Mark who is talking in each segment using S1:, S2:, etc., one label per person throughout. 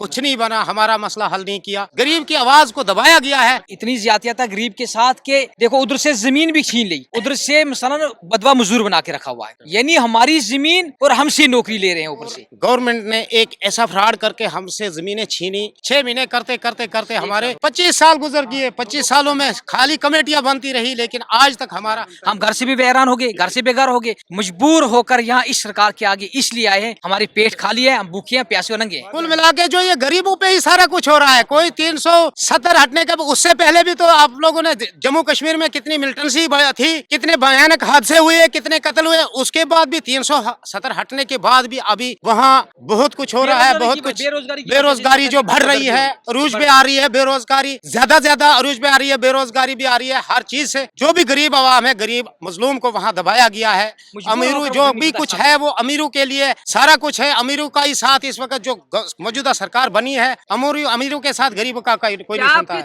S1: कुछ नहीं बना, हमारा मसला हल नहीं किया, गरीब की आवाज को दबाया गया है।
S2: इतनी ज्यादा था गरीब के साथ के देखो उधर से जमीन भी छीन ली, उधर से मसलन बदवा मजदूर बना के रखा हुआ है, यानी हमारी जमीन और हमसे नौकरी ले रहे हैं ऊपर से।
S1: गवर्नमेंट ने एक ऐसा फ्रॉड करके हमसे जमीनें छीनी। 6 महीने करते करते करते हमारे 25 साल गुजर गए। 25 सालों में खाली कमेटियां बनती रही, लेकिन आज तक हमारा
S2: हम घर से भी वैरान हो गए, घर से बेघर हो गए, मजबूर होकर यहाँ इस सरकार के आगे इसलिए आए हैं, हमारी पेट खाली है, हम भूखे हैं, प्यासे नंगे हैं।
S1: कुल मिला के जो ये गरीबों पे ही सारा कुछ हो रहा है। कोई 370 हटने के उससे पहले भी तो आप लोगों ने जम्मू कश्मीर में कितनी मिलिटेंसी थी, कितने भयानक हादसे हुए, कितने कत्ल हुए, उसके बाद भी 370 हटने के बाद भी अभी वहाँ बहुत कुछ हो रहा है। बहुत कुछ बेरोजगारी जो बढ़ रही है, अरूज पे आ रही है, बेरोजगारी ज्यादा अरूज पे आ रही है, बेरोजगारी भी आ रही है। हर चीज से जो भी गरीब आवाम है, गरीब मजलूम को वहाँ दबाया गया है। अमीरों जो भी कुछ है वो अमीरों के लिए सारा कुछ है। अमीरों का ही साथ इस वक्त जो मौजूदा सरकार बनी है, अमीरों के साथ गरीबों का कोई नहीं सुनता है।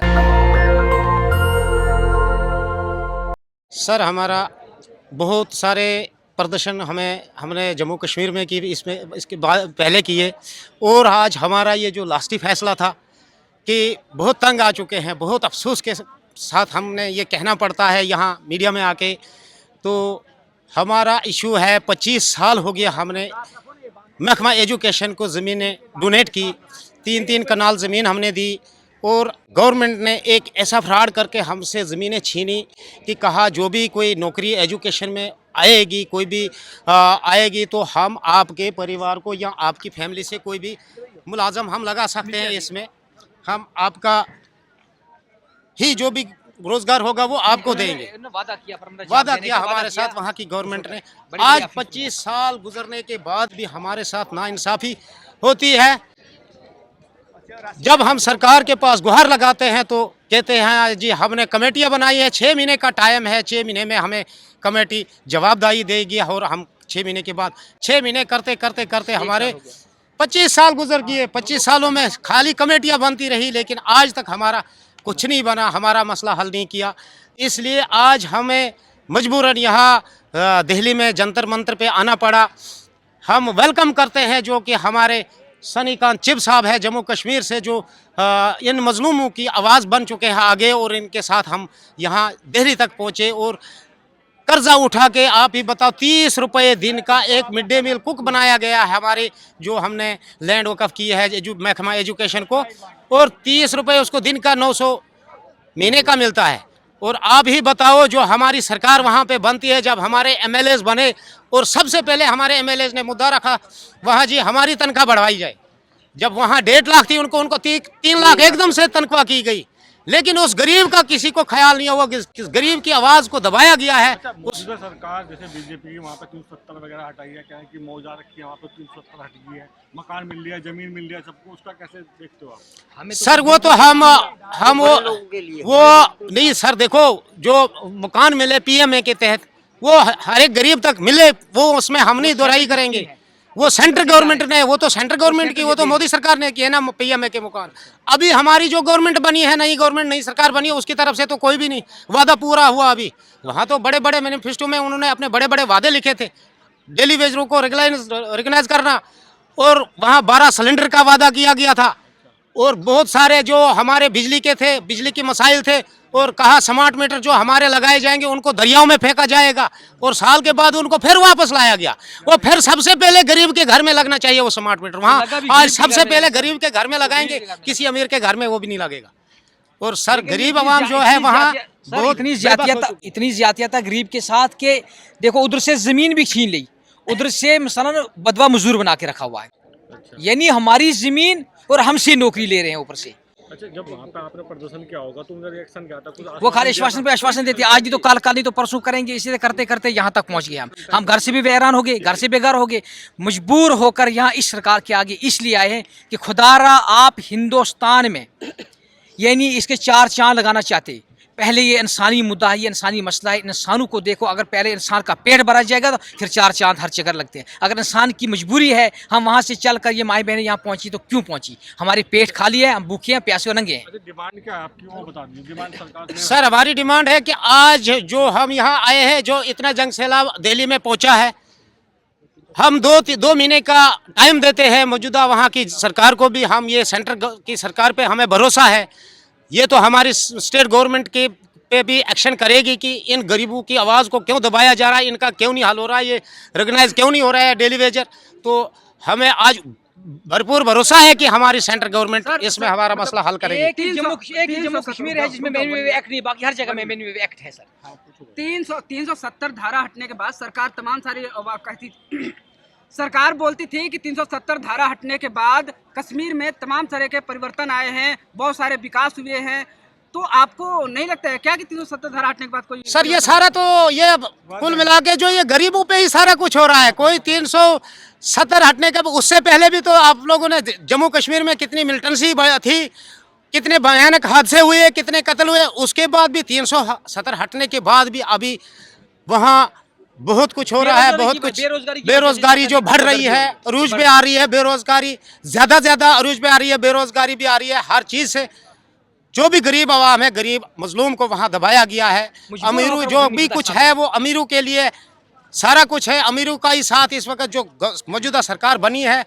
S1: सर हमारा बहुत सारे प्रदर्शन हमने जम्मू कश्मीर में की, इसके बाद पहले किए, और आज हमारा ये जो लास्टी फैसला था कि बहुत तंग आ चुके हैं। बहुत अफसोस के साथ हमने ये कहना पड़ता है यहाँ मीडिया में आके। तो हमारा इशू है 25 साल हो गया हमने महकमा एजुकेशन को ज़मीनें डोनेट की, 3-3 कनाल ज़मीन हमने दी, और गवर्नमेंट ने एक ऐसा फ्रॉड करके हमसे ज़मीनें छीनी कि कहा जो भी कोई नौकरी एजुकेशन में आएगी, कोई भी आएगी तो हम आपके परिवार को या आपकी फैमिली से कोई भी मुलाजम हम लगा सकते हैं, इसमें हम आपका ही जो भी रोजगार होगा वो आपको देंगे। वादा किया हमारे साथ वहाँ की गवर्नमेंट ने। आज 25 साल गुजरने के बाद भी हमारे साथ नाइंसाफ़ी होती है। जब हम सरकार के पास गुहार लगाते हैं तो कहते हैं जी हमने कमेटियां बनाई है, 6 महीने का टाइम है, 6 महीने में हमें कमेटी जवाबदारी देगी। और हम 6 महीने के बाद 6 महीने करते करते करते हमारे 25 साल गुजर गए। 25 सालों में खाली कमेटियां बनती रही, लेकिन आज तक हमारा कुछ नहीं बना, हमारा मसला हल नहीं किया। इसलिए आज हमें मजबूरन यहाँ दिल्ली में जंतर मंतर पे आना पड़ा। हम वेलकम करते हैं जो कि हमारे सनीकांत चिब साहब है जम्मू कश्मीर से, जो इन मजलूमों की आवाज़ बन चुके हैं आगे, और इनके साथ हम यहाँ दिल्ली तक पहुँचे और कर्जा उठा के, आप ही बताओ, 30 रुपये दिन का एक मिड डे मील कुक बनाया गया है हमारी, जो हमने लैंड वक़्फ़ की है महकमा एजुकेशन को, और 30 रुपये उसको दिन का 900 महीने का मिलता है। और आप ही बताओ जो हमारी सरकार वहाँ पे बनती है, जब हमारे एमएलएज बने और सबसे पहले हमारे एमएलएज ने मुद्दा रखा वहाँ जी हमारी तनख्वाह बढ़वाई जाए। जब वहाँ 1.5 लाख थी उनको 3 लाख एकदम से तनख्वाह की गई, लेकिन उस गरीब का किसी को ख्याल नहीं हुआ कि गरीब की आवाज को दबाया गया है।
S3: मौजूदा सरकार जैसे बीजेपी की वहाँ पे 370 वगैरह हटाई है, क्या है कि मौजा रखी है, वहाँ पे 370 हट गई है, मकान मिल लिया, जमीन मिल लिया सबको, उसका कैसे देखते हो आप?
S1: सर वो तो हम वो नहीं सर, देखो जो मकान मिले पीएमए के तहत वो हर एक गरीब तक मिले, वो उसमें हम नहीं दोहराई करेंगे। वो सेंट्रल गवर्नमेंट ने, वो तो सेंट्रल गवर्नमेंट की, वो तो मोदी सरकार ने की है ना पीएमए के मकान। अभी हमारी जो गवर्नमेंट बनी है, नई गवर्नमेंट, नई सरकार बनी है, उसकी तरफ से तो कोई भी नहीं वादा पूरा हुआ। अभी वहाँ तो बड़े बड़े मैनिफेस्टो में उन्होंने अपने बड़े बड़े वादे लिखे थे, डेली वेजरों को रिकग्नाइज करना, और वहाँ 12 सिलेंडर का वादा किया गया था, और बहुत सारे जो हमारे बिजली के थे, बिजली के मसाइल थे, और कहा स्मार्ट मीटर जो हमारे लगाए जाएंगे उनको दरियाओं में फेंका जाएगा, और साल के बाद उनको फिर वापस लाया गया। वो फिर सबसे पहले गरीब के घर में लगना चाहिए वो स्मार्ट मीटर, वहाँ आज सबसे पहले गरीब के घर में लगाएंगे, किसी अमीर के घर में वो भी नहीं लगेगा। और सर गरीब आवाम जो है वहाँ
S2: बहुत इतनी ज्यादा था गरीब के साथ के देखो उधर से जमीन भी छीन ली, उधर से मसलन बदवा मजदूर बना के रखा हुआ है, यानी हमारी जमीन और हमसे नौकरी ले रहे हैं ऊपर से।
S3: अच्छा, जब वहाँ पे आपने प्रदर्शन किया होगा तो उनका रिएक्शन क्या था? कुछ
S2: वो खाली आश्वासन पे आश्वासन देते, आज नहीं तो कल, कल नहीं तो परसों करेंगे, इसी करते करते यहाँ तक पहुँच गए। हम घर से भी वैरान हो गए, घर से बेघर हो गए, मजबूर होकर यहाँ इस सरकार के आगे इसलिए आए हैं कि खुदारा आप हिंदुस्तान में यानी इसके 4 चांद लगाना चाहते। पहले ये इंसानी मुद्दा है, ये इंसानी मसला है, इंसानों को देखो। अगर पहले इंसान का पेट भरा जाएगा तो फिर 4 चांद हर जगह लगते हैं। अगर इंसान की मजबूरी है, हम वहाँ से चल कर ये माई बहनें यहाँ पहुँची तो क्यों पहुँची? हमारी पेट खाली है, हम भूखे हैं, प्यासे नंगे हैं।
S3: डिमांड क्या है आपकी, वो बता दीजिए। डिमांड सरकार
S1: सर हमारी डिमांड है कि आज जो हम यहाँ आए हैं, जो इतना जंग सैलाब दिल्ली में पहुँचा है, हम 2 महीने का टाइम देते हैं मौजूदा वहाँ की सरकार को भी। हम ये की सरकार पे हमें भरोसा है, ये तो हमारी स्टेट गवर्नमेंट के पे भी एक्शन करेगी कि इन गरीबों की आवाज़ को क्यों दबाया जा रहा है, इनका क्यों नहीं हल हो रहा है, ये रिकग्नाइज क्यों नहीं हो रहा है डेली वेजर। तो हमें आज भरपूर भरोसा है कि हमारी सेंट्रल गवर्नमेंट इसमें हमारा मसला हल करेगी।
S2: एक ही जम्मू कश्मीर है जिसमें मैन्युअल एक्ट नहीं, बाकी हर जगह में मैन्युअल एक्ट है सर।
S4: 370 धारा हटने के बाद सरकार तमाम सारी कहती सरकार बोलती थी कि 370 धारा हटने के बाद कश्मीर में तमाम तरह के परिवर्तन आए हैं, बहुत सारे विकास हुए हैं। तो आपको नहीं लगता है क्या कि 370 धारा हटने के बाद कोई?
S1: सर ये सारा तो ये कुल मिला के जो ये गरीबों पे ही सारा कुछ हो रहा है। कोई 370 हटने के उससे पहले भी तो आप लोगों ने जम्मू कश्मीर में कितनी मिलिटेंसी थी, कितने भयानक हादसे हुए, कितने कत्ल हुए, उसके बाद भी 370 हटने के बाद भी अभी वहाँ बहुत कुछ हो रहा है। बहुत कुछ बेरोजगारी जो बढ़ रही है, अरूज पे आ रही है बेरोजगारी, ज़्यादा अरूज पे आ रही है, बेरोजगारी भी आ रही है। हर चीज़ से जो भी गरीब आवाम है, गरीब मजलूम को वहाँ दबाया गया है। अमीरों जो भी कुछ है वो अमीरों के लिए सारा कुछ है। अमीरों का ही साथ इस वक्त जो मौजूदा सरकार बनी है,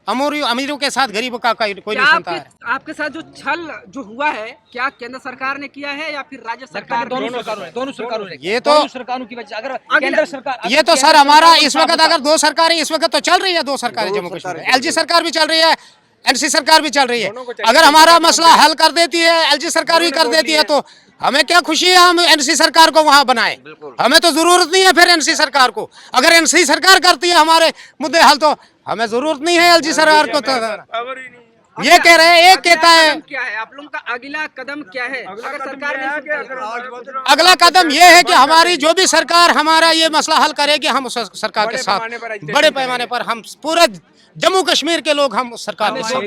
S1: अमीरों के साथ गरीबों का कोई नहीं सुनता है।
S4: आपके साथ जो छल जो हुआ है, क्या केंद्र सरकार ने किया है या फिर राज्य सरकार?
S2: दोनों सरकारों ने।
S1: ये तो
S2: सरकारों की वजह अगर केंद्र सरकार,
S1: ये तो सर हमारा इस वक्त अगर 2 सरकारें इस वक्त तो चल रही है, 2 सरकारें जम्मू कश्मीर में, एलजी सरकार भी चल रही है, एनसी सरकार भी चल रही है। अगर हमारा मसला हल कर देती है, एलजी सरकार भी कर देती है, तो हमें क्या खुशी है हम एनसी सरकार को वहां बनाए। हमें तो जरूरत नहीं है फिर एनसी सरकार को। अगर एनसी सरकार करती है हमारे मुद्दे हल तो हमें जरूरत नहीं है एलजी सरकार को। तो ये कह रहे हैं, एक कहता है
S4: क्या है आप लोगों का अगला कदम क्या है? अगर सरकार
S1: अगला कदम ये है कि हमारी जो भी सरकार हमारा ये मसला हल करेगी, हम उस सरकार के साथ बड़े पैमाने पर हम पूरे जम्मू कश्मीर के लोग हम उस सरकार के साथ।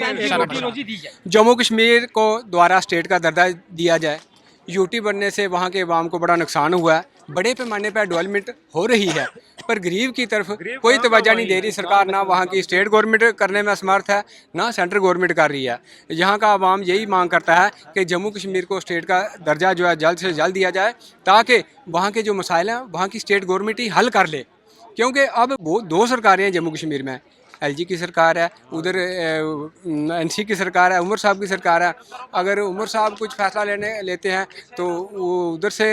S5: जम्मू कश्मीर को द्वारा स्टेट का दर्जा दिया जाए। यूटी बनने से वहाँ के अवाम को बड़ा नुकसान हुआ है, बड़े पैमाने पर डेवलपमेंट हो रही है, पर गरीब की तरफ कोई तवज्जो नहीं दे रही सरकार। ना वहाँ की स्टेट गवर्नमेंट करने में असमर्थ है, ना सेंट्रल गवर्नमेंट कर रही है। यहाँ का अवाम यही मांग करता है कि जम्मू कश्मीर को स्टेट का दर्जा जो है जल्द से जल्द दिया जाए, ताकि वहाँ के जो मसाइल हैं वहाँ की स्टेट गवर्नमेंट ही हल कर ले। क्योंकि अब वो 2 सरकारें हैं जम्मू कश्मीर में, एलजी की सरकार है, उधर एनसी की सरकार है, उमर साहब की सरकार है। अगर उमर साहब कुछ फैसला लेते हैं तो वो उधर से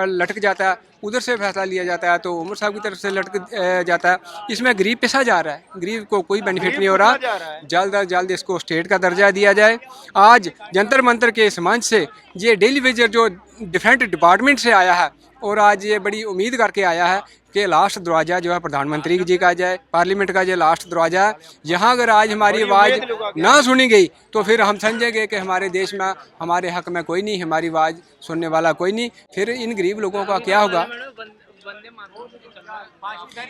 S5: लटक जाता है, उधर से फैसला लिया जाता है तो उमर साहब की तरफ से लटक जाता है। इसमें गरीब पिसा जा रहा है, गरीब को कोई बेनिफिट नहीं हो रहा। जल्द अज जल्द इसको स्टेट का दर्जा दिया जाए। आज जंतर मंतर के इस मंच से ये डेली वेजर जो डिफरेंट डिपार्टमेंट से आया है और आज ये बड़ी उम्मीद करके आया है कि लास्ट दरवाज़ा जो है प्रधानमंत्री जी का जाए, पार्लियामेंट का जो लास्ट दरवाज़ा है, यहाँ अगर आज हमारी आवाज़ ना सुनी गई तो फिर हम समझेंगे कि हमारे देश में हमारे हक में कोई नहीं, हमारी आवाज़ सुनने वाला कोई नहीं। फिर इन गरीब लोगों का क्या होगा?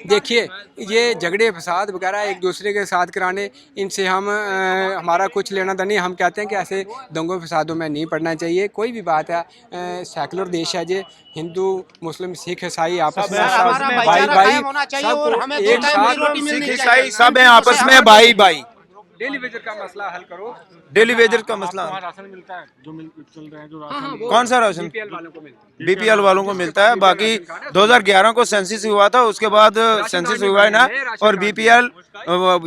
S5: देखिए ये झगड़े फसाद वगैरह एक दूसरे के साथ कराने, इनसे हम हमारा कुछ लेना था नहीं। हम कहते हैं कि ऐसे दंगों फसादों में नहीं पड़ना चाहिए। कोई भी बात है, सेकुलर देश है, जे हिंदू मुस्लिम सिख ईसाई आपस में भाई भाई
S6: सिख ईसाई सब हैं आपस में भाई भाई।
S5: डेली वेजर का मसला हल करो।
S6: डेली वेजर का मसला
S3: राशन मिलता है जो चल रहे हैं, जो राशन
S6: कौन सा राशन?
S5: बीपीएल वालों को मिलता है।
S6: बीपीएल वालों को मिलता है। बाकी 2011 को सेंसस हुआ था, उसके बाद सेंसस हुआ है ना, और बीपीएल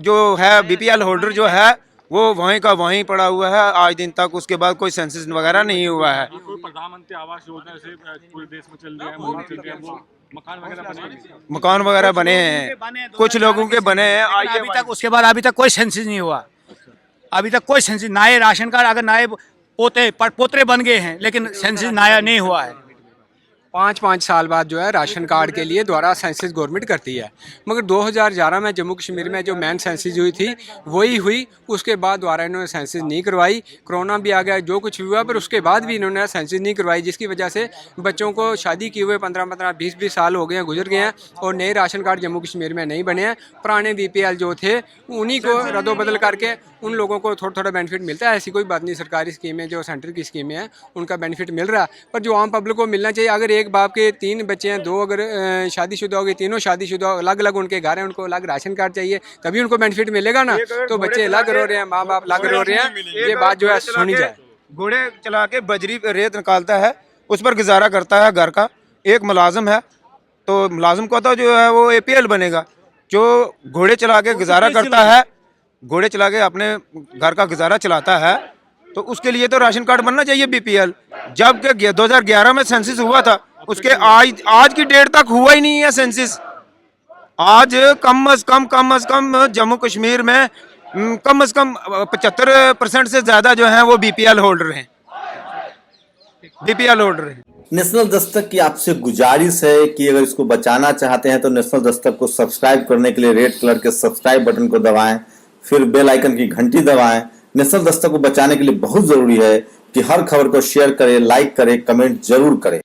S6: जो है, बीपीएल होल्डर जो है वो वहीं का वहीं पड़ा हुआ है आज दिन तक। उसके बाद कोई सेंसस वगैरह नहीं हुआ है।
S3: कोई प्रधानमंत्री आवास योजना से पूरे देश में चल रही है, मुहिम चल रही है, वो मकान वगैरह बने,
S6: मकान वगैरह बने हैं, कुछ लोगों के बने हैं
S7: अभी तक। उसके बाद अभी तक कोई सेंसस नहीं हुआ, अभी तक कोई सेंसस। नए राशन कार्ड अगर नए पोतरे बन गए हैं, लेकिन सेंसस नया नहीं हुआ है।
S5: 5-5 साल बाद जो है राशन कार्ड के लिए दोबारा सेंसस गवर्नमेंट करती है। मगर 2011 में जम्मू कश्मीर में जो मेन सेंसस हुई थी वही हुई, उसके बाद दोबारा इन्होंने सेंसस नहीं करवाई। कोरोना भी आ गया, जो कुछ हुआ, पर उसके बाद भी इन्होंने सेंसस नहीं करवाई, जिसकी वजह से बच्चों को शादी किए हुए 15-15, 20-20 साल हो गए हैं, गुजर गए हैं, और नए राशन कार्ड जम्मू कश्मीर में नहीं बने हैं। पुराने बीपीएल जो थे उन्हीं को रद्दोबदल करके उन लोगों को थोड़ा थोड़ा बेनिफिट मिलता है। ऐसी कोई बात नहीं, सरकारी स्कीमें जो सेंटर की स्कीमें हैं उनका बेनिफिट मिल रहा है, पर जो आम पब्लिक को मिलना चाहिए। अगर एक बाप के 3 बच्चे हैं, 2 अगर शादीशुदा हो गए, तीनों शादीशुदा, अलग अलग उनके घर हैं, उनको अलग राशन कार्ड चाहिए, तभी उनको बेनिफिट मिलेगा ना। तो बच्चे अलग रो रहे हैं, माँ बाप अलग रो रहे हैं, ये बात जो है सुनी जाए।
S6: घोड़े चला के बजरी रेत निकालता है, उस पर गुजारा करता है घर का। एक मुलाजिम है, तो मुलाजिम को तो जो है वो एपीएल बनेगा, जो घोड़े चला के गुजारा करता है, घोड़े चला के अपने घर का गुजारा चलाता है, तो उसके लिए तो राशन कार्ड बनना चाहिए बीपीएल। जबकि 2011 में सेंसस हुआ था, उसके आज की डेट तक हुआ ही नहीं है सेंसस। आज कम अज कम जम्मू कश्मीर में कम से कम 75% से ज्यादा जो है वो बीपीएल होल्डर हैं, बीपीएल होल्डर हैं।
S8: नेशनल दस्तक की आपसे गुजारिश है कि अगर इसको बचाना चाहते हैं तो नेशनल दस्तक को सब्सक्राइब करने के लिए रेड कलर के सब्सक्राइब बटन को दबाएं, फिर बेल आइकन की घंटी दबाएं। नेशनल दस्तक को बचाने के लिए बहुत जरूरी है कि हर खबर को शेयर करें, लाइक करें, कमेंट जरूर करें।